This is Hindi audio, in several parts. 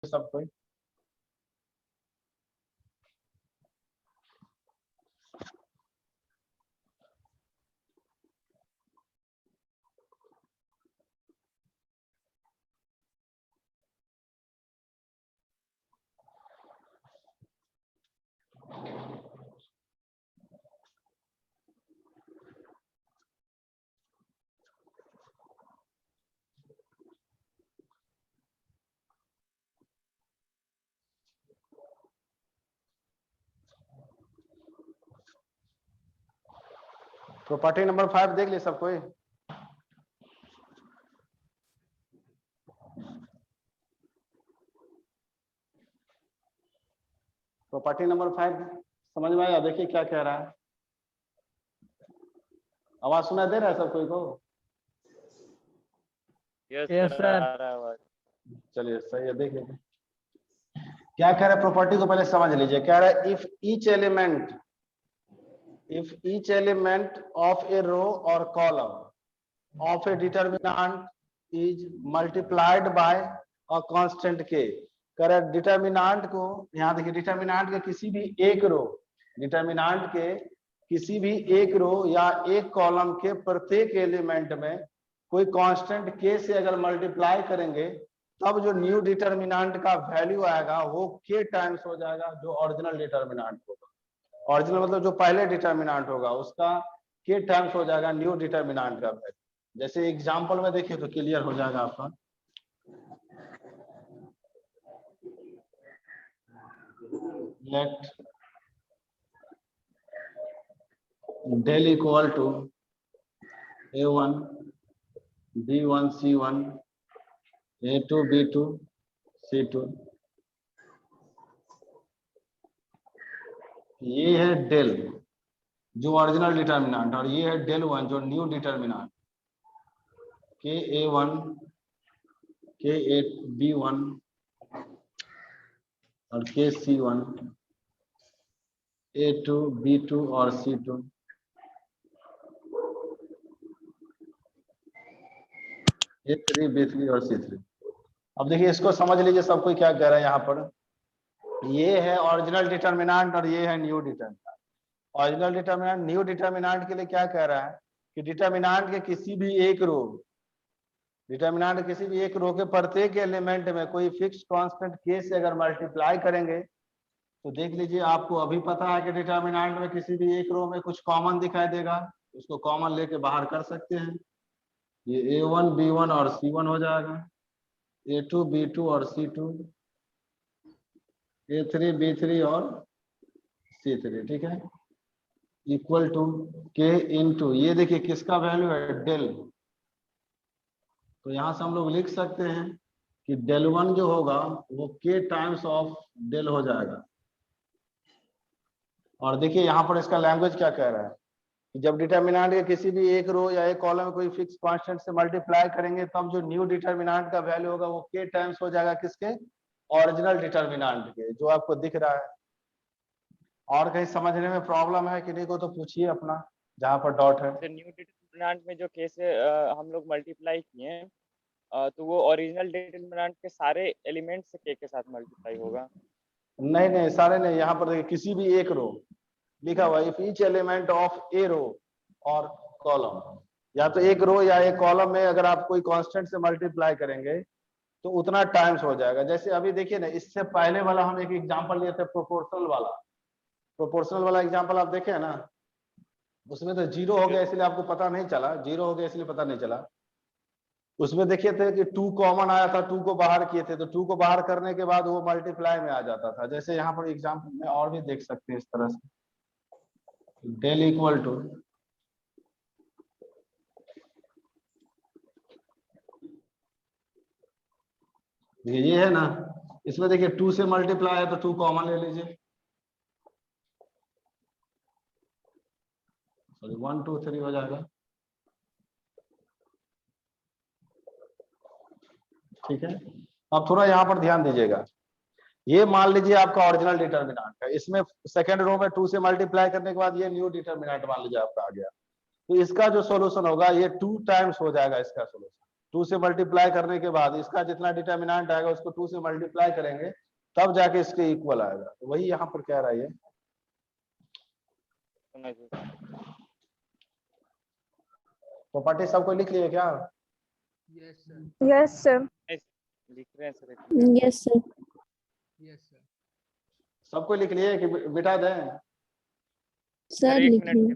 सब कोई। प्रॉपर्टी नंबर 5 देख लिए सब कोई। प्रॉपर्टी नंबर 5 समझ में आया? देखिए क्या कह रहा है। आवाज सुनाई दे रहा है सब कोई को? Yes sir. चलिए सही है, देख लीजिए क्या कह रहा है। प्रॉपर्टी को पहले समझ लीजिए। कह रहा है if each element of a row और column of a determinant is multiplied by a constant के। कह रहा है डिटर्मिनेंट को, यहाँ देखिए डिटर्मिनेंट के किसी भी एक रो, डिटर्मिनेंट के किसी भी एक रो या एक कॉलम के प्रत्येक एलिमेंट में कोई कांस्टेंट के से अगर मल्टीप्लाई करेंगे तब जो न्यू डिटर्मिनेंट का वैल्यू आएगा वो के टाइम्स हो जाएगा जो ओरिजिनल डिटर्मिनेंट होगा। ओरिजिनल मतलब जो पहले डिटर्मिनेंट होगा उसका के टाइम्स हो जाएगा न्यू डिटर्मिनेंट का वैल्यू। जैसे एग्जांपल में देखिए तो क्लियर हो जाएगा आपका। Let del equal to a1 b1 c1 a2 b2 c2। ये है डेल जो ओरिजिनल डिटर्मिनेंट और ये है डेल वन जो न्यू डिटर्मिनेंट। के a1 के b1 और के c1 a2 b2 और c2। a3 b3 और c3। अब देखिए इसको समझ लीजिए सब कोई क्या कह रहा है यहाँ पर। ये है ओरिजिनल डिटर्मिनेंट और ये है new determinant. Original determinant new determinant के लिए क्या कह रहा है कि डिटर्मिनेंट के किसी भी एक रो, डिटर्मिनेंट के किसी भी एक रो के प्रत्येक एलिमेंट में कोई फिक्स कांस्टेंट के से अगर मल्टीप्लाई करेंगे तो देख लीजिए आपको अभी पता है कि डिटर्मिनेंट में किसी भी एक रो में कुछ कॉमन दिखाई देगा, उसको कॉमन लेके बाहर कर सकते हैं। ये a1 b1 और c1 हो जाएगा, a2 b2 और c2, a3 b3 और c3। ठीक है, इक्वल टू के इंटू ये देखिए किसका वैल्यू है डेल। तो यहां से हम लोग लिख सकते हैं कि डेल वन जो होगा वो के टाइम्स ऑफ डेल हो जाएगा। और देखिए यहाँ पर इसका लैंग्वेज क्या कह रहा है कि जब डिटर्मिनेंट के किसी भी एक रो या एक कॉलम में कोई फिक्स कांस्टेंट से मल्टीप्लाई करेंगे तब जो न्यू डिटर्मिनेंट का वैल्यू होगा वो के टाइम्स हो जाएगा किसके, ओरिजिनल डिटर्मिनेंट के, जो आपको दिख रहा है। और कहीं समझने में प्रॉब्लम है कि नहीं को तो पूछिए अपना जहाँ पर डॉट है। न्यू डिटरमिनेंट में जो के से हम लोग मल्टीप्लाई किए हैं तो वो ओरिजिनल डिटरमिनेंट के सारे एलिमेंट से के साथ मल्टीप्लाई होगा? नहीं नहीं सारे नहीं, यहाँ पर देखिए किसी भी एक रो लिखा हुआ if each element of a row और कॉलम, या तो एक रो या एक कॉलम में अगर आप कोई कांस्टेंट से मल्टीप्लाई करेंगे तो उतना टाइम्स हो जाएगा। जैसे अभी देखिए ना, इससे पहले वाला हम एक एग्जांपल लिए थे प्रोपोर्शनल वाला, प्रोपोर्शनल वाला एग्जांपल आप देखे ना, उसमें तो जीरो हो गया इसलिए आपको पता नहीं चला, जीरो हो गया इसलिए पता नहीं चला। उसमें देखिए थे कि 2 कॉमन आया था, 2 को बाहर किए थे तो 2 को बाहर करने के बाद वो मल्टीप्लाई में आ जाता था। जैसे यहाँ पर एग्जांपल में और भी देख सकते हैं इस तरह से, डेल इक्वल टू ये है ना, इसमें देखिए 2 से मल्टीप्लाई है तो 2 कॉमन ले लीजिए, सॉरी 1 2 3 हो जाएगा। ठीक है, अब थोड़ा यहाँ पर ध्यान दीजिएगा। ये मान लीजिए आपका ओरिजिनल डिटर्मिनेंट है, इसमें सेकंड रो में 2 से मल्टीप्लाई करने के बाद ये न्यू डिटर्मिनेंट मान लीजिए आपका आ गया, तो इसका जो सॉल्यूशन होगा ये 2 टाइम्स हो जाएगा इसका सॉल्यूशन। 2 से मल्टीप्लाई करने के बाद इसका जितना डिटर्मिनेंट आएगा उसको 2 से मल्टीप्लाई करेंगे तब जाके इसके इक्वल आएगा। वही यहाँ पर कह रहा है ये। प्रॉपर्टी सबको लिख लिए क्या? Yes sir. लिख रहे हैं सर। Yes sir. सबको लिख लिए कि बिठा दें? सर एक लिख मिनट लो।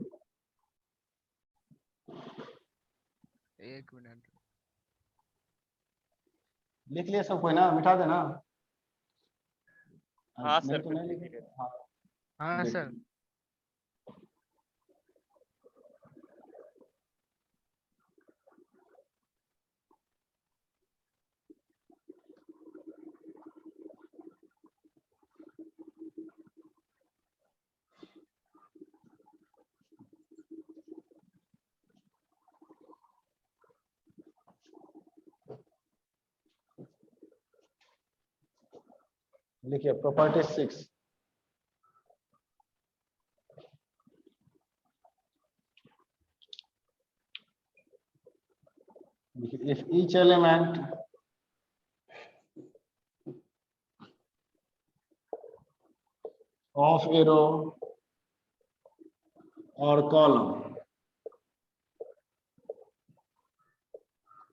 एक मिनट। लिख लिए सब कोई ना? मिटा देना। हाँ नहीं सर, तो फिर नहीं लिख लिखे। लीजिए। हाँ हाँ देख सर। लीजिए। लिखिए property 6। if each element of a row or column,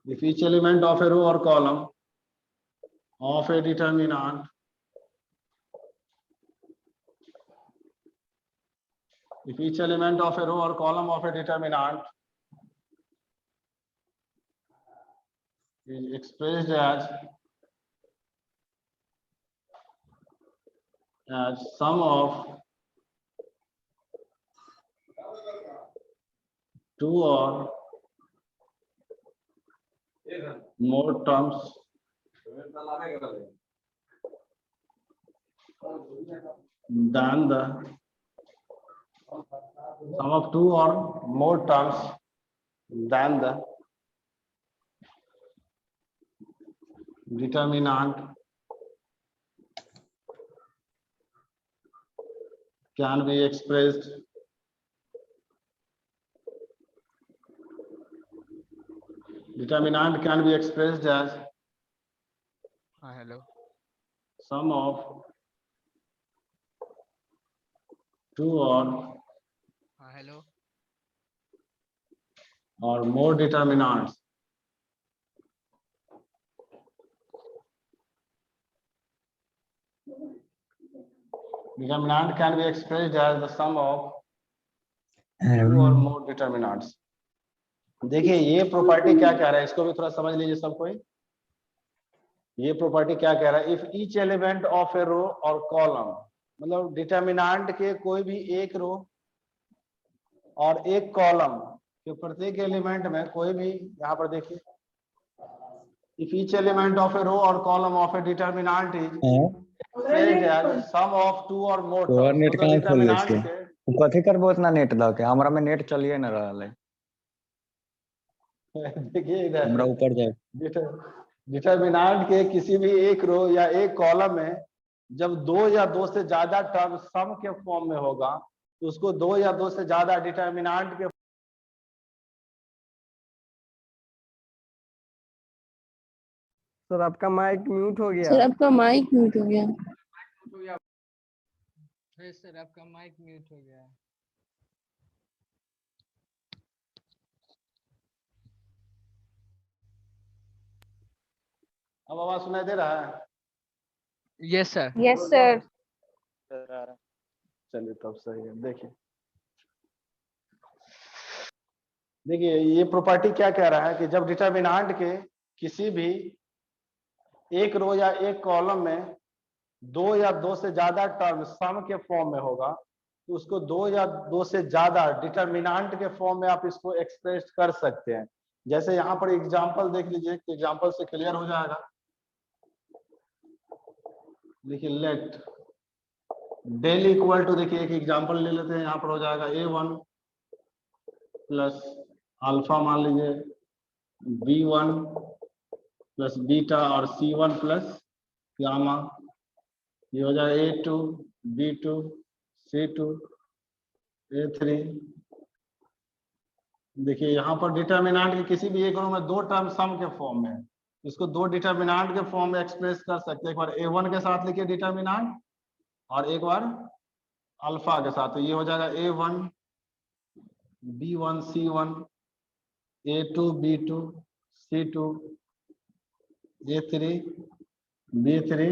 if each element of a row or column of a determinant if each element of a row or column of a determinant is expressed as sum of two or more terms than the sum of two or more terms than the determinant can be expressed as हाँ hello. sum of two or हाँ hello. more determinants determinant can be expressed as the sum of two or more determinants। देखिए ये प्रॉपर्टी क्या कह रहा है, इसको भी थोड़ा समझ लीजिए सब कोई। ये प्रॉपर्टी क्या कह रहा है, if each element of a row और कॉलम, मतलब डिटर्मिनेंट के कोई भी एक रो और एक कॉलम के प्रत्येक एलिमेंट में कोई भी, यहाँ पर देखिए, if each element of a row और column of a determinant is sum of two और मोर तो टर्म्स, नेट मतलब कहाँ खोल ले डिटर्मिनेंट छियै? के तू कथी करबो इतना नेट द के? हमरा में नेट चलिए न रहल है। देखिए इधर हमरा ऊपर जाए। डिटर्मिनेंट के किसी भी एक रो या एक कॉलम में जब दो या दो से ज्यादा टर्म सम के फॉर्म में होगा तो उसको दो या दो से ज्यादा डिटर्मिनेंट के सर आपका माइक म्यूट हो गया। सर आपका माइक म्यूट हो गया। सर आपका माइक म्यूट हो गया। अब आवाज सुनाई दे रहा है? Yes sir. Yes sir. चलिए तब सही है। देखिए देखिए ये प्रॉपर्टी क्या कह रहा है कि जब डिटर्मिनेंट के किसी भी एक रो या एक कॉलम में दो या दो से ज्यादा टर्म सम के फॉर्म में होगा तो उसको दो या दो से ज्यादा डिटर्मिनेंट के फॉर्म में आप इसको एक्सप्रेस कर सकते हैं। जैसे यहाँ पर एग्जांपल देख लीजिए, एग्जांपल से क्लियर हो जाएगा। देखिए लेट डेल इक्वल टू, देखिए एक एग्जांपल ले लेते हैं, यहाँ पर हो जाएगा a1 प्लस अल्फा मान लीजिए b1 प्लस बीटा और c1 प्लस गामा, ये हो जाएगा a2 b2 c2 a3 देखिए यहाँ पर डिटर्मिनेंट के किसी भी एक रो में दो टर्म सम के फॉर्म में है, इसको दो डिटर्मिनेंट के फॉर्म में एक्सप्रेस कर सकते हैं। एक बार a1 के साथ लिखिए डिटर्मिनेंट और एक बार अल्फा के साथ, तो ये हो जाएगा a1 b1 c1 a2 b2 c2 a3 b3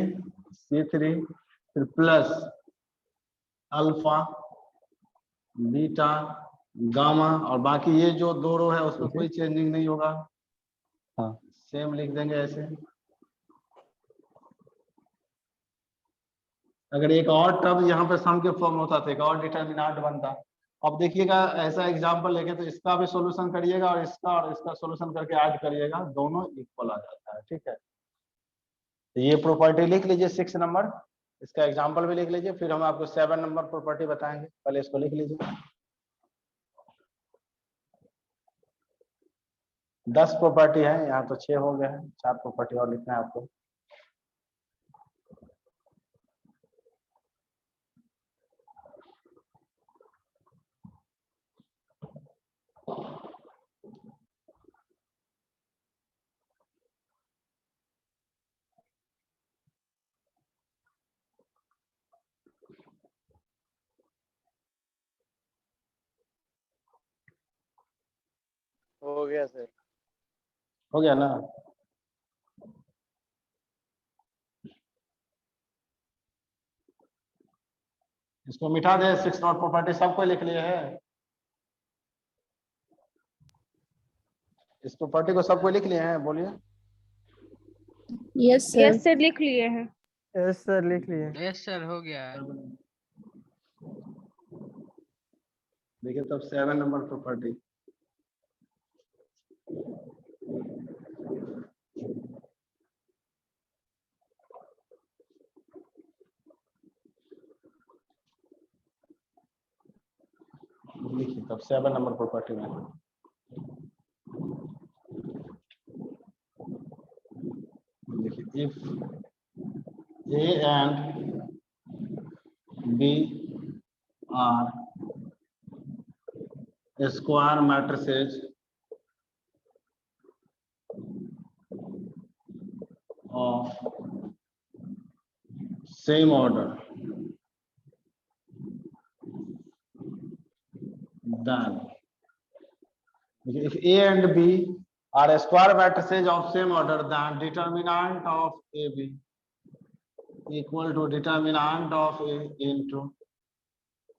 c3 फिर प्लस अल्फा बीटा गामा, और बाकी ये जो दो रो है उसमें कोई चेंजिंग नहीं होगा, हाँ सेम लिख देंगे ऐसे। अगर एक और टर्म यहाँ पे सम के फॉर्म होता तो एक और डिटर्मिनेंट बनता। अब देखिएगा ऐसा एग्जांपल लेके तो इसका भी सॉल्यूशन करिएगा और इसका सॉल्यूशन करके ऐड करिएगा, दोनों इक्वल आ जाता है। ठीक है, तो ये प्रॉपर्टी लिख लीजिए 6 नंबर, इसका एग्जांपल भी लिख लीजिए, फिर हम आपको 7 नंबर प्रॉपर्टी बताएंगे। पहले इसको लिख लीजिए। 10 प्रॉपर्टी है, यहाँ तो 6 हो गए हैं, 4 प्रॉपर्टी और लिखना है आपको। हो गया सर। हो गया ना? इसको मिटा दे, 6 नॉट प्रॉपर्टी सबको लिख लिए है, इस प्रॉपर्टी को सबको लिख लिए हैं, बोलिए। Yes sir. यस सर लिख लिए हैं। यस सर लिख लिए। यस सर हो गया है। देखिए तब 7 नंबर प्रॉपर्टी। लिखिए तब 7 नंबर प्रॉपर्टी में लिखिए, if A and B are square matrices of same order, then if A and B are square matrices of same order, then determinant of AB equal to determinant of A into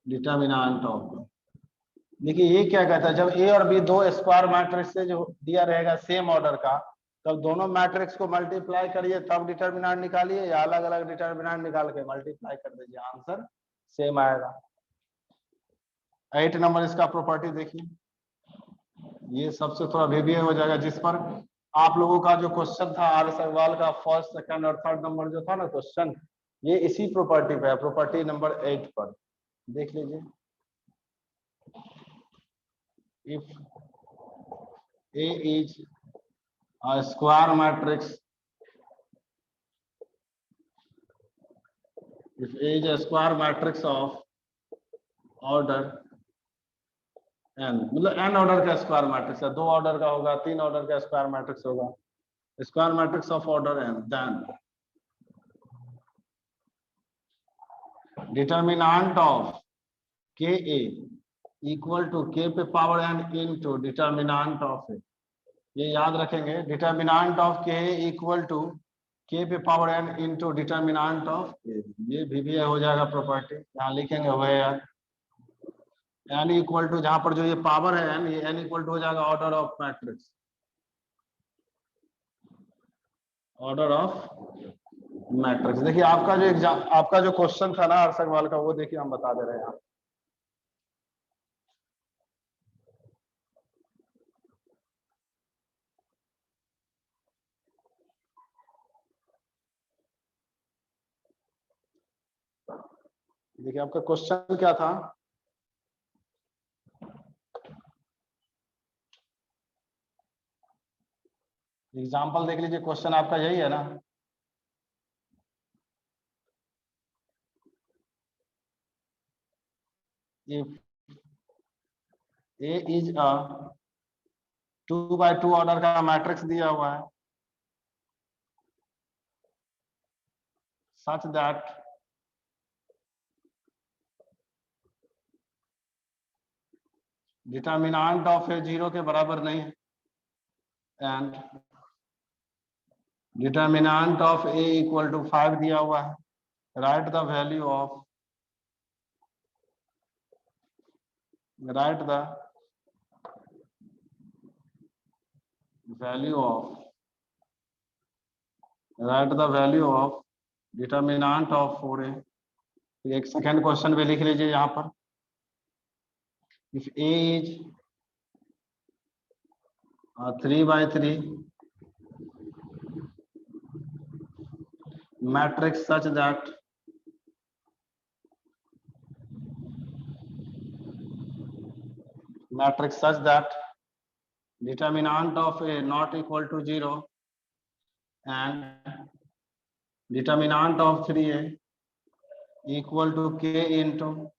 determinant of B। देखिए ये क्या कहता है, जब A और B दो स्क्वायर मैट्रिक्स से जो दिया रहेगा सेम ऑर्डर का, तब दोनों मैट्रिक्स को मल्टीप्लाई करिए तब डिटर्मिनेंट निकालिए, या अलग अलग डिटर्मिनेंट निकाल के मल्टीप्लाई कर दीजिए, आंसर सेम आएगा। 8 नंबर इसका प्रॉपर्टी देखिए, ये सबसे थोड़ा वीवीए हो जाएगा, जिस पर आप लोगों का जो क्वेश्चन था आर सवाल का फर्स्ट सेकंड और थर्ड नंबर जो था ना क्वेश्चन, ये इसी प्रॉपर्टी पे है, प्रॉपर्टी नंबर 8 पर देख लीजिए। If A is a square matrix, if A is a square matrix of order n, मतलब n ऑर्डर का स्क्वायर मैट्रिक्स है, 2 ऑर्डर का होगा, 3 ऑर्डर का स्क्वायर मैट्रिक्स होगा, square matrix of order n, then determinant of Ka equal to k पे power n into determinant of A। ये याद रखेंगे, determinant of K equal to k पे power n into determinant of A। ये भी हो जाएगा प्रॉपर्टी, यहाँ लिखेंगे वेयर n इक्वल टू, जहां पर जो ये पावर है n, ये n इक्वल टू हो जाएगा order of matrix, order of matrix. देखिए आपका जो एग्जाम, आपका जो क्वेश्चन था ना हर्ष अग्रवाल का, वो देखिए हम बता दे रहे हैं। देखिए आपका क्वेश्चन क्या था, एग्जाम्पल देख लीजिए, क्वेश्चन आपका यही है ना। If A is a 2x2 order का मैट्रिक्स दिया हुआ है such that determinant of A 0 के बराबर नहीं है and determinant of A equal to 5 दिया हुआ है. Write the value of write the value of determinant of 4a. एक सेकेंड क्वेश्चन भी लिख लीजिए यहाँ पर. If a is 3x3 matrix such that determinant of a not equal to 0 and determinant of 3a equal to k into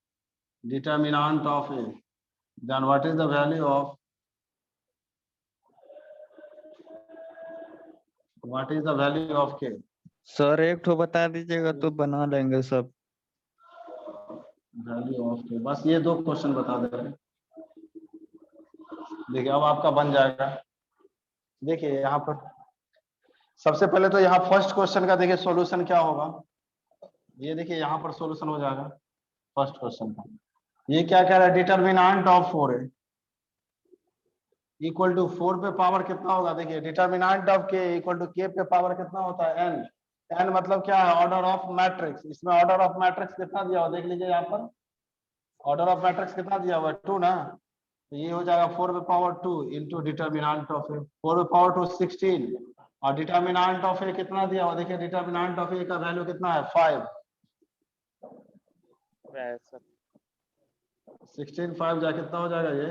determinant of a, then what is the value of k? Sir एक ठो बता दीजिएगा तो बना लेंगे सब. वैल्यू ऑफ के बस ये 2 क्वेश्चन बता दे रहे हैं. देखिए अब आपका बन जाएगा. देखिए यहाँ पर सबसे पहले तो यहाँ फर्स्ट क्वेश्चन का देखिए सॉल्यूशन क्या होगा. ये देखिए यहाँ पर सॉल्यूशन हो जाएगा फर्स्ट क्वेश्चन का. ये क्या कह रहा है, डिटर्मिनेंट ऑफ 4 है इक्वल टू 4 पे पावर कितना होगा. देखिए डिटर्मिनेंट ऑफ के इक्वल टू के पे पावर कितना होता है n. n मतलब क्या है, ऑर्डर ऑफ मैट्रिक्स. इसमें ऑर्डर ऑफ मैट्रिक्स कितना दिया हुआ देख लीजिए यहाँ पर. ऑर्डर ऑफ मैट्रिक्स कितना दिया हुआ है 2 ना. तो ये हो जाएगा 4 पे पावर 2 इंटू डिटर्मिनेंट ऑफ ए. 4 पे पावर 2 16 और डिटर्मिनेंट ऑफ ए कितना दिया हुआ देखिए. डिटर्मिनेंट ऑफ ए का वैल्यू कितना है 5. 16 5 जा कितना हो जाएगा ये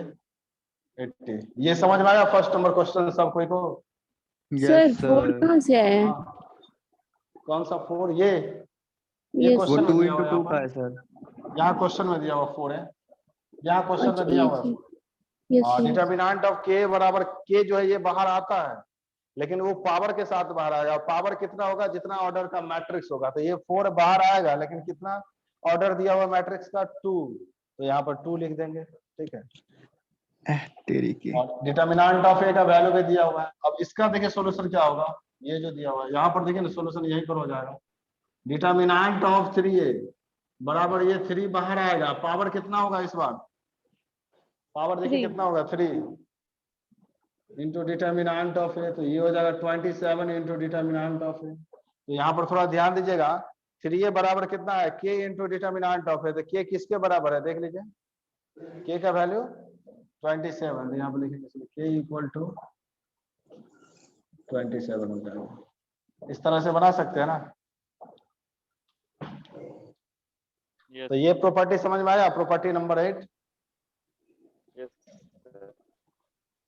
80. ये समझ में आया फर्स्ट नंबर क्वेश्चन सब कोई को. सर 4 कहाँ से आया? कौन सा 4? ये Yes, वो क्वेश्चन 2 में दिया into हुआ 2 का है सर. यहाँ क्वेश्चन में दिया हुआ 4 है. यहाँ क्वेश्चन में अच्छा, दिया हुआ yes, yes, yes. Determinant of के बराबर के जो है ये बाहर आता है लेकिन वो पावर के साथ बाहर आएगा. पावर कितना होगा जितना ऑर्डर का मैट्रिक्स होगा. तो ये 4 बाहर आएगा लेकिन कितना ऑर्डर दिया हुआ मैट्रिक्स का 2. तो यहाँ पर 2 लिख देंगे. ठीक है. तेरी की. और डिटर्मिनेंट ऑफ ए का वैल्यू भी दिया हुआ है. अब इसका देखिए सॉल्यूशन क्या होगा. ये जो दिया हुआ है यहाँ पर देखिए ना सॉल्यूशन यहीं पर हो जाएगा. डिटर्मिनेंट ऑफ 3a बराबर ये 3 बाहर आएगा. पावर कितना होगा इस बार. पावर देखिए 3. कितना होगा 3 इंटू डिटर्मिनेंट ऑफ ए. तो ये हो जाएगा 27 इंटू डिटर्मिनेंट ऑफ ए. तो यहाँ पर थोड़ा ध्यान दीजिएगा. 3a बराबर कितना है k इंटू डिटर्मिनेंट ऑफ ए. तो k किसके बराबर है देख लीजिए. k का वैल्यू 27. तो यहाँ पर लिखेंगे k इक्वल टू 27 हो जाएगा. इस तरह से बना सकते हैं ना. Yes. तो ये प्रॉपर्टी समझ में आया. Property number 8.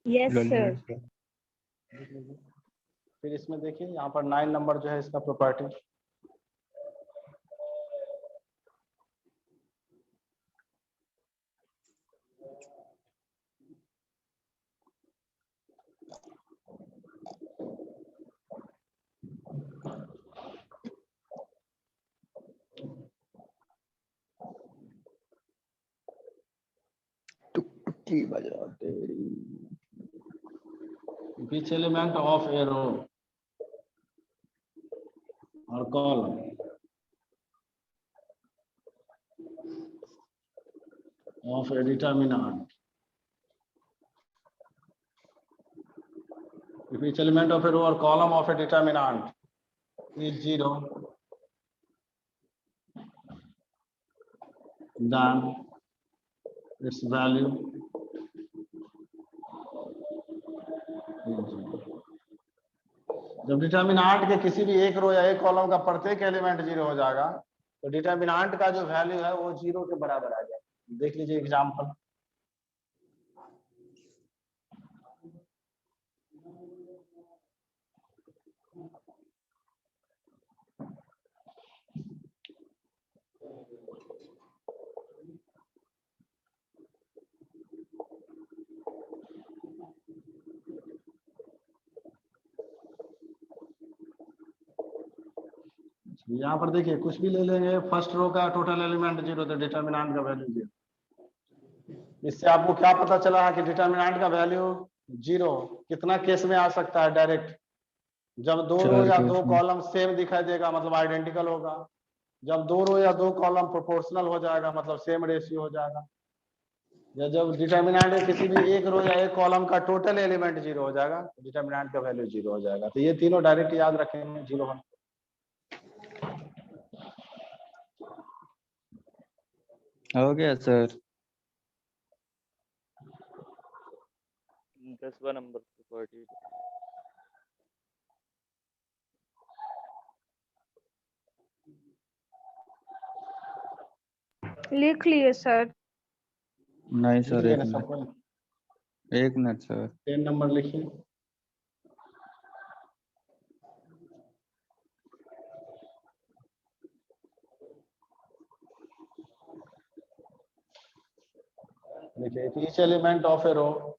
Yes, sir. फिर इसमें देखिए यहाँ पर 9 नंबर जो है इसका प्रॉपर्टी. की बजा तेरी. Which element of a row or column of a determinant, if each element of a row or column of a determinant is 0, then its value is 0. जब डिटर्मिनेंट के किसी भी एक रो या एक कॉलम का प्रत्येक एलिमेंट 0 हो जाएगा तो डिटर्मिनेंट का जो वैल्यू है वो 0 के बराबर आ जाएगा. देख लीजिए एग्जांपल. यहाँ पर देखिए कुछ भी ले लेंगे, फर्स्ट रो का टोटल एलिमेंट 0 तो डिटर्मिनेंट का वैल्यू 0। इससे आपको क्या पता चला है कि डिटर्मिनेंट का वैल्यू 0 कितना केस में आ सकता है डायरेक्ट, जब दो रो 4 या केस दो में। कॉलम सेम दिखाई देगा मतलब आइडेंटिकल होगा, जब दो रो या दो कॉलम प्रोपोर्शनल हो जाएगा मतलब सेम रेशियो हो जाएगा, या जब डिटर्मिनेंट है किसी भी एक रो या एक कॉलम का टोटल एलिमेंट 0 हो जाएगा तो डिटर्मिनेंट का वैल्यू 0 हो जाएगा। तो ये तीनों डायरेक्ट याद रखेंगे 0 1। हो गया सर। 10वां number property. लिख लिए सर। नहीं लिख सर, लिया एक ना मिनट, सबको? 1 मिनट सर। 10 नंबर लिखिए। देखिए each element of a row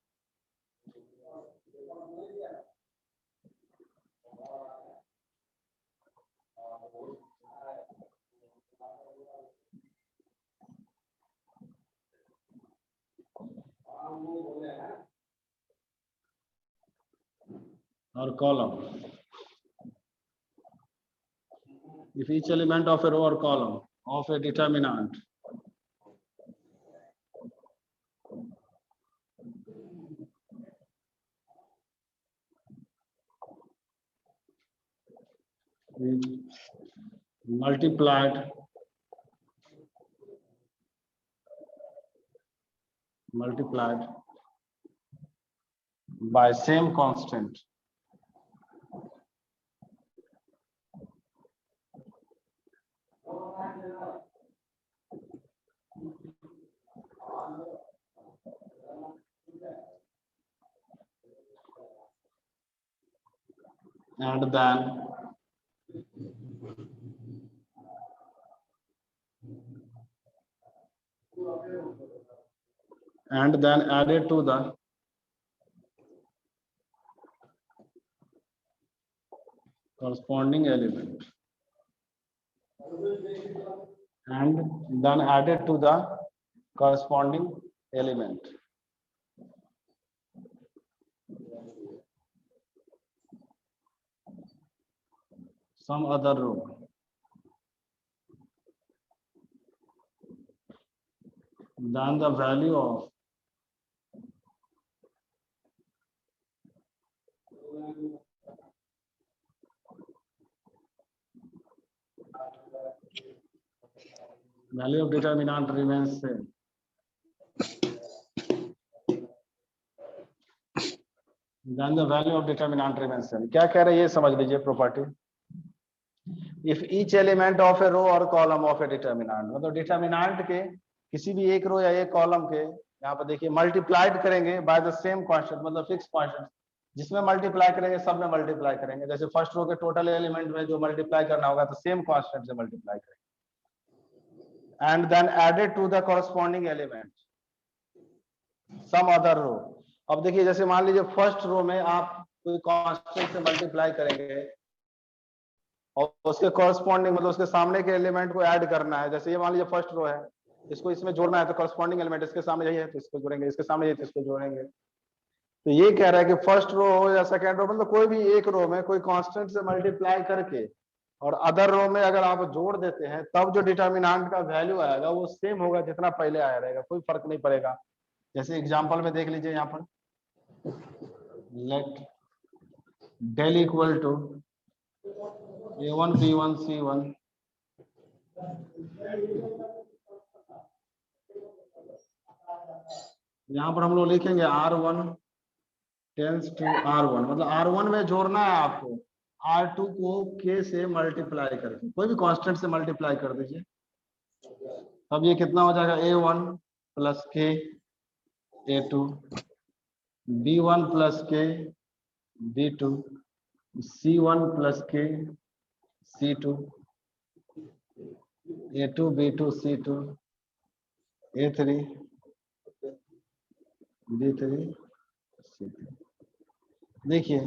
or column, if each element of a row or column of a determinant is multiplied by same constant, and then added to the corresponding element, and then added to the corresponding element. Some other row. Then the value of determinant remains same. Then the value of determinant remains same. क्या कह रहे हैं ये समझ लीजिए property. If each element of a row or column of a determinant, मतलब डिटर्मिनेंट के किसी भी एक रो या एक कॉलम के यहाँ पर देखिए मल्टीप्लाइड करेंगे बाय द सेम कांस्टेंट, मतलब फिक्स कांस्टेंट, जिसमें मल्टीप्लाई करेंगे सब में मल्टीप्लाई करेंगे। जैसे फर्स्ट रो के टोटल एलिमेंट में जो मल्टीप्लाई करना होगा तो सेम कांस्टेंट से मल्टीप्लाई करेंगे। And then added to the corresponding element some other row. अब देखिए जैसे मान लीजिए फर्स्ट रो में आप कोई कांस्टेंट से मल्टीप्लाई करेंगे और उसके कॉरस्पॉन्डिंग मतलब उसके सामने के एलिमेंट को ऐड करना है। जैसे ये मान लीजिए फर्स्ट रो है, इसको इसमें जोड़ना है तो कॉरस्पॉन्डिंग एलिमेंट इसके सामने यही है तो इसको जोड़ेंगे, इसके सामने यही तो इसको जोड़ेंगे। तो ये कह रहा है कि फर्स्ट रो हो या सेकंड रो मतलब कोई भी एक रो में कोई कांस्टेंट से मल्टीप्लाई करके और अदर रो में अगर आप जोड़ देते हैं तब जो डिटर्मिनेंट का वैल्यू आएगा वो सेम होगा जितना पहले आया रहेगा, कोई फर्क नहीं पड़ेगा। जैसे एग्जांपल में देख लीजिए यहाँ पर late del equal to a1 b1 c1 यहाँ पर हम लोग लिखेंगे r1 टेंस टू r1, मतलब r1 में जोड़ना है आपको r2 को k से मल्टीप्लाई करके, कोई भी कांस्टेंट से मल्टीप्लाई कर दीजिए। अब ये कितना हो जाएगा a1 plus k a2 b1 plus k b2 c1 plus k c2 a2 b2 c2 a3 b3 c3। देखिए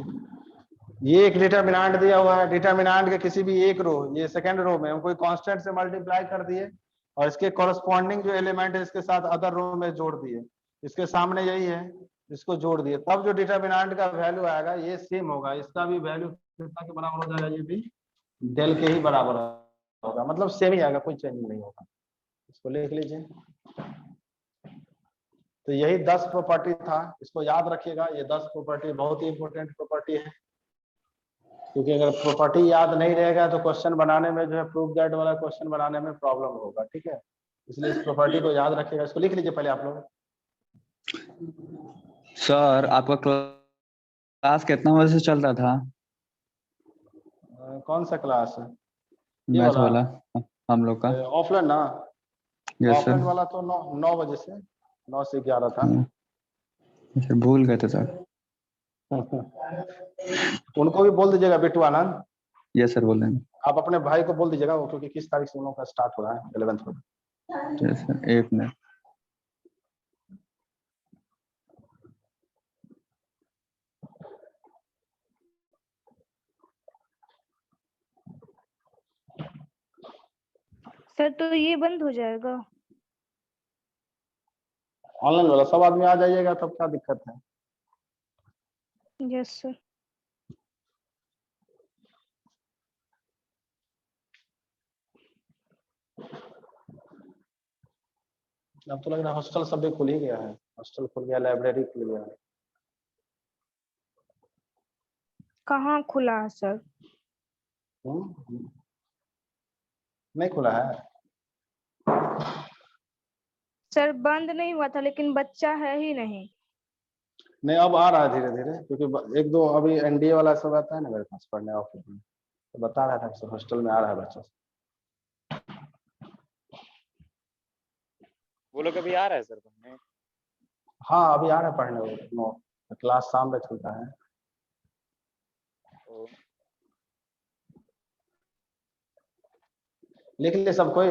ये एक डिटर्मिनांट दिया हुआ है, डिटर्मिनांट के किसी भी एक रो, ये सेकंड रो में हम कोई कांस्टेंट से मल्टीप्लाई कर दिए और इसके कॉरस्पॉन्डिंग जो एलिमेंट है इसके साथ अदर रो में जोड़ दिए, इसके सामने यही है, इसको जोड़ दिए, तब जो डिटर्मिनांट का वैल्यू आएगा ये सेम होगा, इसका भी वैल्यू कितना के बराबर हो जाएगा, ये भी डेल के ही बराबर होगा, मतलब सेम ही आएगा, कोई चेंज नहीं होगा। इसको लिख लीजिए। तो यही 10 प्रॉपर्टी था, इसको याद रखिएगा, ये 10 प्रॉपर्टी बहुत ही इंपॉर्टेंट प्रॉपर्टी है, क्योंकि अगर प्रॉपर्टी याद नहीं रहेगा तो क्वेश्चन बनाने में जो है प्रूफ दैट वाला क्वेश्चन बनाने में प्रॉब्लम होगा, ठीक है, इसलिए इस प्रॉपर्टी को याद रखिएगा, इसको लिख लीजिए पहले आप लोग। सर आपका क्लास कितना बजे से चल रहा था? कौन सा क्लास है? ये मैथ वाला वाला हम लोग का। ऑफलाइन ना? Yes sir. ऑफलाइन वाला तो 9 बजे से 9 से 11 था। सर भूल गए थे सर। उनको भी बोल दीजिएगा, बिट्टू आनंद, यस सर बोल रहे हैं। आप अपने भाई को बोल दीजिएगा, वो क्योंकि किस तारीख से उन लोगों का स्टार्ट हो रहा है 11th को। यस सर, एक मिनट। सर तो ये बंद हो जाएगा? ऑनलाइन वाला सब आदमी आ जाइएगा, तब क्या दिक्कत है? Yes sir. अब तो लग रहा है हॉस्टल सब भी खुल ही गया है, हॉस्टल खुल गया, लाइब्रेरी खुल गया है। कहाँ खुला है सर? नहीं खुला है? सर बंद नहीं हुआ था, लेकिन बच्चा है ही नहीं। नहीं, अब आ रहा है धीरे धीरे, क्योंकि एक दो अभी एनडीए वाला सब आता है ना मेरे पास पढ़ने ऑफिस में, तो बता रहा था कि हॉस्टल में आ रहा है बच्चा। वो लोग अभी आ रहा है सर पढ़ने? हाँ अभी आ रहा है पढ़ने, वो क्लास शाम में खुलता है। तो लिख लिए सब कोई?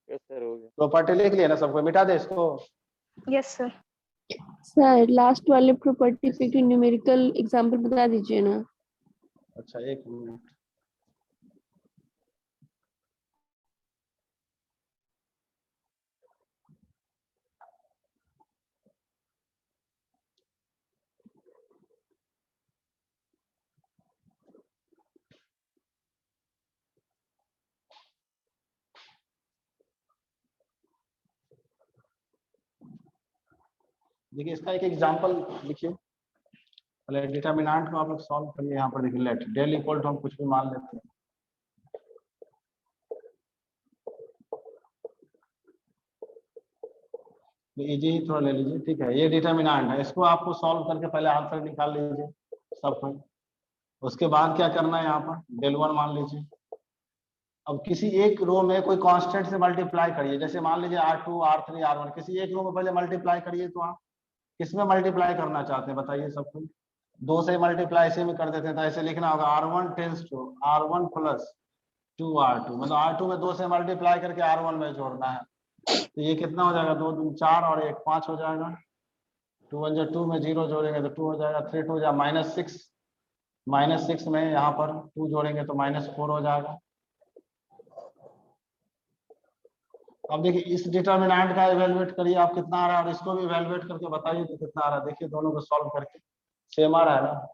यस सर हो गया। प्रॉपर्टी लिख लिया ना सब कोई? मिटा दे इसको। Yes sir. सर लास्ट वाले प्रॉपर्टी पे की न्यूमेरिकल एग्जांपल बता दीजिए ना। अच्छा एक मिनट, देखिए इसका एक एग्जांपल लिखिए, पहले डिटरमिनेंट को आप लोग सॉल्व करिए। यहाँ पर देखिए लेट डेल इक्वल टू हम कुछ भी मान लेते हैं, इजी ही थोड़ा ले लीजिए, ठीक है, ये डिटरमिनेंट है, इसको आपको सॉल्व करके पहले आंसर निकाल लीजिए सब कोई। उसके बाद क्या करना है, यहाँ पर डेल वन मान लीजिए। अब किसी एक रो में कोई कांस्टेंट से मल्टीप्लाई करिए, जैसे मान लीजिए R2 R3 R1, किसी एक रो में पहले मल्टीप्लाई करिए, तो आप किसमें मल्टीप्लाई करना चाहते हैं बताइए सबको? 2 से मल्टीप्लाई ऐसे में कर देते हैं, तो ऐसे लिखना होगा R1 tense to R1 plus 2R2, मतलब R2 में 2 से मल्टीप्लाई करके R1 में जोड़ना है, तो ये कितना हो जाएगा, 2 दूनी 4 और 1 5 हो जाएगा, 2 1 जा 2 में 0 जोड़ेंगे तो 2 हो जाएगा, 3 2 जा -6, -6 में यहाँ पर 2 जोड़ेंगे तो -4 हो जाएगा। अब देखिए इस डिटरमिनेंट का इवेलुएट करिए आप कितना आ रहा है, और इसको भी इवेलुएट करके बताइए कि कितना आ रहा है। देखिए दोनों को सॉल्व करके सेम आ रहा है ना?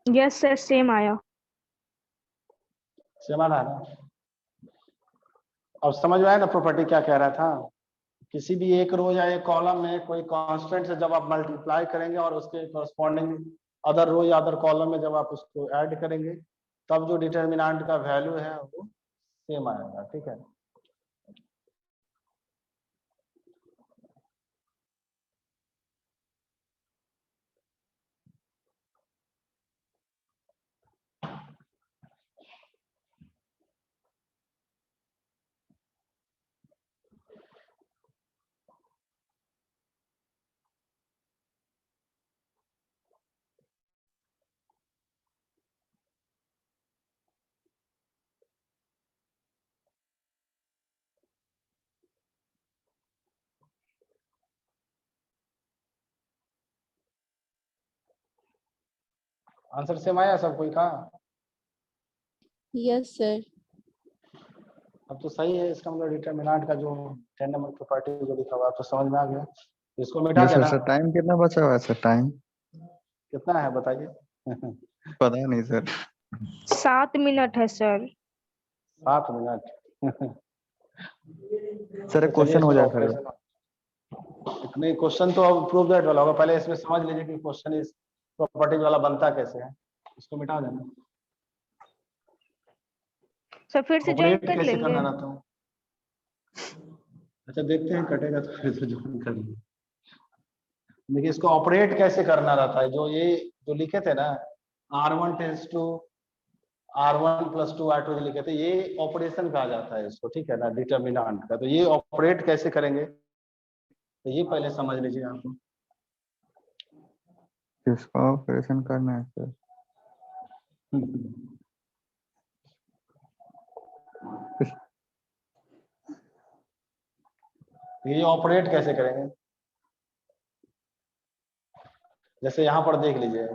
यस सर सेम आया। सेम आ रहा है ना? अब समझ में आया ना प्रॉपर्टी क्या कह रहा था? किसी भी एक रो या एक कॉलम में कोई कांस्टेंट से जब आप मल्टीप्लाई करेंगे और उसके कॉरस्पॉन्डिंग अदर रो या अदर कॉलम में जब आप उसको ऐड करेंगे तब जो डिटर्मिनेंट का वैल्यू है वो सेम आएगा। ठीक है, आंसर सेम आया सब कोई का? Yes, sir. अब तो सही है। इसका मतलब डिटर्मिनेंट का जो 10 नंबर प्रॉपर्टी जो लिखा हुआ है तो समझ में आ गया। इसको मिटा यस सर। देना। सर टाइम कितना बचा हुआ है सर? टाइम कितना है बताइए? पता नहीं सर। 7 मिनट है सर। 7 मिनट। सर एक क्वेश्चन हो जाए सर। नहीं, क्वेश्चन तो अब प्रूव दैट वाला होगा। पहले इसमें समझ लीजिए कि क्वेश्चन इस प्रॉपर्टीज वाला बनता कैसे है। इसको मिटा देना। सर फिर से ज्वाइन ऑपरेट कर कैसे लेंगे। करना रहता हूँ? अच्छा देखते हैं, कटेगा तो फिर से ज्वाइन कर लेंगे। देखिए इसको ऑपरेट कैसे करना रहता है। जो ये जो लिखे थे ना R1 tense to R1 + 2 R2 लिखे थे, ये ऑपरेशन कहा जाता है इसको। ठीक है ना, डिटर्मिनेंट का। तो ये ऑपरेट कैसे करेंगे तो ये पहले समझ लीजिए आपको। किसका ऑपरेशन करना है सर? ये ऑपरेट कैसे करेंगे, जैसे यहां पर देख लीजिए।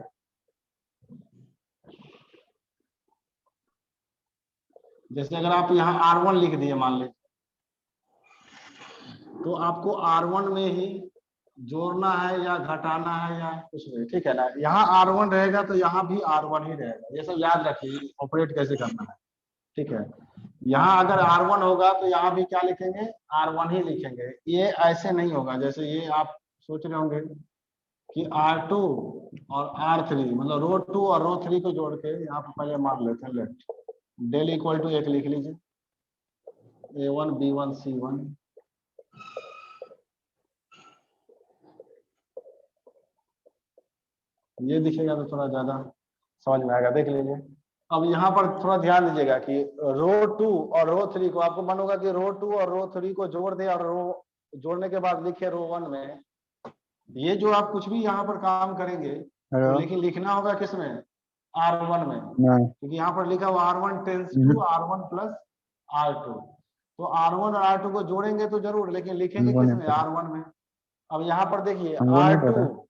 जैसे अगर आप यहाँ R1 लिख दिए मान लीजिए, तो आपको R1 में ही जोड़ना है या घटाना है या कुछ भी। ठीक है ना, यहाँ R1 रहेगा तो यहाँ भी R1 ही रहेगा। ये सब याद रखिए ऑपरेट कैसे करना है। ठीक है, यहाँ अगर R1 होगा तो यहाँ भी क्या लिखेंगे? R1 ही लिखेंगे। ये ऐसे नहीं होगा जैसे ये आप सोच रहे होंगे कि R2 और R3 मतलब रो 2 और रो 3 को जोड़ के यहाँ पर पहले मान लेते हैं लेट डेल इक्वल टू 1 लिख लीजिए। A1 B1 C1 ये दिखेगा तो थोड़ा ज्यादा समझ में आएगा। देख लीजिए। अब यहाँ पर थोड़ा ध्यान दीजिएगा कि रो 2 और रो 3 को आपको मन होगा कि रो 2 और रो 3 को जोड़ दे और रो जोड़ने के बाद लिखे रो 1 में। ये जो आप कुछ भी यहाँ पर काम करेंगे तो लेकिन लिखना होगा किसमें? R1 में, क्योंकि यहाँ पर लिखा हुआ R1 tense to R1 + R2। तो R1 और R2 को जोड़ेंगे तो जरूर, लेकिन लिखेंगे किसमें? R1 में। अब यहाँ पर देखिए R2,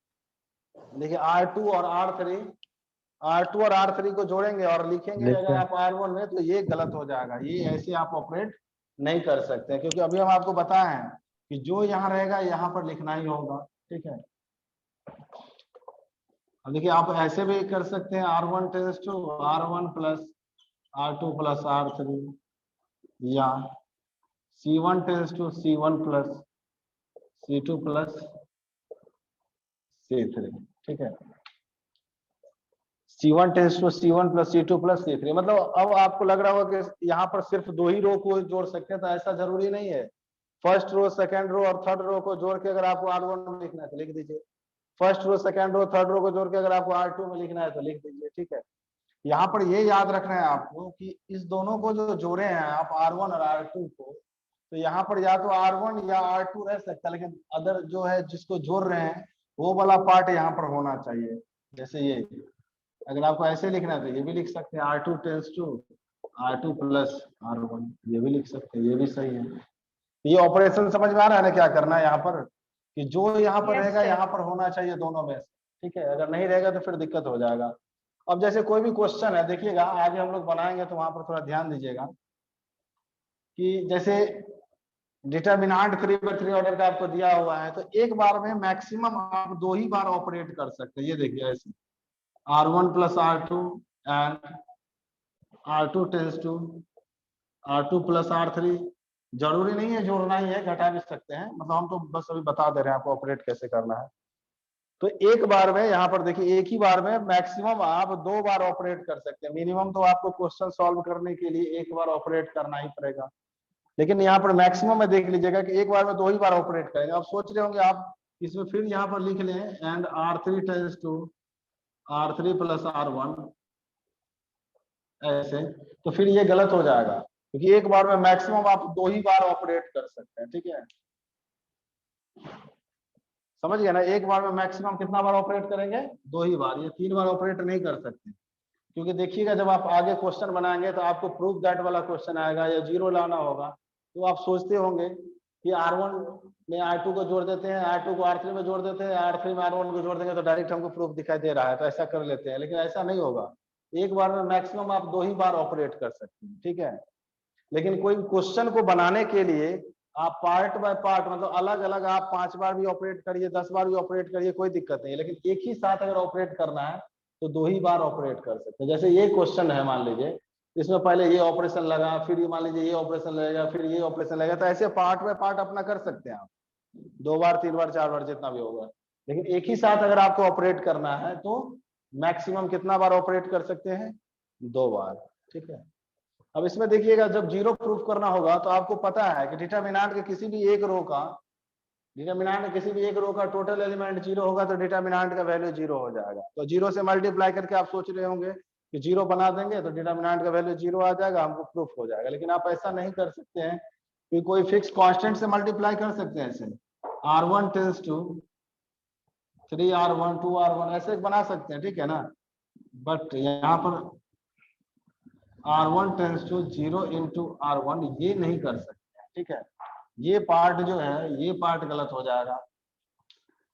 देखिए R2 और R3 को जोड़ेंगे और लिखेंगे अगर आप R1 में, तो ये गलत हो जाएगा। ये ऐसे आप ऑपरेट नहीं कर सकते, क्योंकि अभी हम आपको बताए हैं कि जो यहाँ रहेगा यहाँ पर लिखना ही होगा। ठीक है, अब देखिए आप ऐसे भी कर सकते हैं R1 tense to R1 + R2 + R3 या C1 tense to C1 + C2 + C3। ठीक है, C1 tense to C1 + C2 + C3। मतलब अब आपको लग रहा होगा कि यहाँ पर सिर्फ 2 ही रो को जोड़ सकते हैं, तो ऐसा जरूरी नहीं है। फर्स्ट रो, सेकंड रो और थर्ड रो को जोड़ के अगर आपको R1 में लिखना है तो लिख दीजिए। First row, second row, third row को जोड़ के अगर आपको R2 में लिखना है तो लिख दीजिए। ठीक है, यहाँ पर ये याद रखना है आपको कि इस दोनों को जो जोड़े हैं आप R1 और R2 को, तो यहाँ पर या तो R1 या R2 रह सकता है, लेकिन अदर जो है जिसको जोड़ रहे हैं वो वाला पार्ट यहाँ पर होना चाहिए। जैसे ये अगर आपको ऐसे लिखना है तो ये भी लिख सकते हैं R2 tense to R2 + R1, ये भी लिख सकते हैं, ये भी सही है। ये ऑपरेशन समझ में आ रहा है ना क्या करना है यहाँ पर, कि जो यहाँ पर Yes, रहेगा sir. यहाँ पर होना चाहिए दोनों में से। ठीक है, अगर नहीं रहेगा तो फिर दिक्कत हो जाएगा। अब जैसे कोई भी क्वेश्चन है, देखिएगा आगे हम लोग बनाएंगे तो वहां पर थोड़ा ध्यान दीजिएगा कि जैसे डिटर्मिनेंट 3/3 ऑर्डर का आपको दिया हुआ है, तो एक बार में मैक्सिमम आप 2 ही बार ऑपरेट कर सकते हैं। ये देखिए ऐसे R1 plus R2 and R2 tends to R2 plus R3। जरूरी नहीं है जोड़ना ही है, घटा भी सकते हैं, मतलब हम तो बस अभी बता दे रहे हैं आपको ऑपरेट कैसे करना है। तो एक बार में यहाँ पर देखिए, एक ही बार में मैक्सिमम आप 2 बार ऑपरेट कर सकते हैं। मिनिमम तो आपको क्वेश्चन सॉल्व करने के लिए 1 बार ऑपरेट करना ही पड़ेगा, लेकिन यहाँ पर मैक्सिमम में देख लीजिएगा कि एक बार में 2 ही बार ऑपरेट करेंगे। आप सोच रहे होंगे आप इसमें फिर यहाँ पर लिख लें and R3 tends to R3 plus R1 ऐसे, तो फिर ये गलत हो जाएगा, क्योंकि एक बार में मैक्सिमम आप 2 ही बार ऑपरेट कर सकते हैं। ठीक है, समझ गए ना? एक बार में मैक्सिमम कितना बार ऑपरेट करेंगे? 2 ही बार, ये 3 बार ऑपरेट नहीं कर सकते, क्योंकि देखिएगा जब आप आगे क्वेश्चन बनाएंगे तो आपको प्रूफ दैट वाला क्वेश्चन आएगा या जीरो लाना होगा, तो आप सोचते होंगे कि R1 में R2 को जोड़ देते हैं, R2 को R3 में जोड़ देते हैं, R3 में R1 को जोड़ देंगे तो डायरेक्ट हमको प्रूफ दिखाई दे रहा है, तो ऐसा कर लेते हैं। लेकिन ऐसा नहीं होगा, एक बार में मैक्सिमम आप 2 ही बार ऑपरेट कर सकते हैं। ठीक है, लेकिन कोई क्वेश्चन को बनाने के लिए आप पार्ट बाय पार्ट, मतलब अलग अलग आप 5 बार भी ऑपरेट करिए, 10 बार भी ऑपरेट करिए, कोई दिक्कत नहीं है, लेकिन एक ही साथ अगर ऑपरेट करना है तो 2 ही बार ऑपरेट कर सकते हैं। जैसे ये क्वेश्चन है, मान लीजिए इसमें पहले ये ऑपरेशन लगा, फिर ये मान लीजिए ये ऑपरेशन लगेगा, फिर ये ऑपरेशन लगेगा, तो ऐसे पार्ट बाय पार्ट अपना कर सकते हैं आप, 2 बार 3 बार 4 बार जितना भी होगा। लेकिन एक ही साथ अगर आपको ऑपरेट करना है तो मैक्सिमम कितना बार ऑपरेट कर सकते हैं? 2 बार। ठीक है, अब इसमें देखिएगा जब जीरो प्रूफ करना होगा तो आपको पता है कि डिटरमिनेंट के किसी भी एक रो का टोटल एलिमेंट 0 होगा तो डिटरमिनेंट का वैल्यू 0 हो जाएगा। तो 0 से मल्टीप्लाई करके आप सोच रहे होंगे कि 0 बना देंगे तो डिटरमिनेंट का वैल्यू 0 आ जाएगा, हमको प्रूफ हो जाएगा। लेकिन आप ऐसा नहीं कर सकते हैं कि कोई फिक्स कांस्टेंट से मल्टीप्लाई कर सकते हैं। ऐसे R1 tends to 3R1 2R1 ऐसे बना सकते हैं, ठीक है ना, बट यहाँ पर R1 tends to 0 into R1 ये नहीं कर सकते हैं। ठीक है, ये पार्ट जो है ये पार्ट गलत हो जाएगा।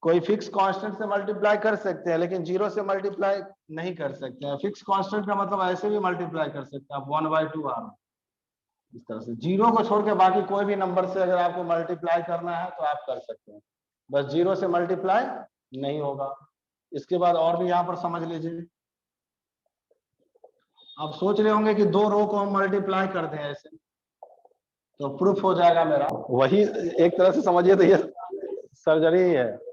कोई फिक्स कांस्टेंट से मल्टीप्लाई कर सकते हैं, लेकिन 0 से मल्टीप्लाई नहीं कर सकते हैं। फिक्स कांस्टेंट का मतलब ऐसे भी मल्टीप्लाई कर सकते हैं आप 1/2R, इस तरह से 0 को छोड़ के बाकी कोई भी नंबर से अगर आपको मल्टीप्लाई करना है तो आप कर सकते हैं, बस 0 से मल्टीप्लाई नहीं होगा। इसके बाद और भी यहाँ पर समझ लीजिए, आप सोच रहे होंगे कि 2 रो को हम मल्टीप्लाई कर दें ऐसे तो प्रूफ हो जाएगा मेरा, वही एक तरह से समझिए तो ये सर्जरी ही है।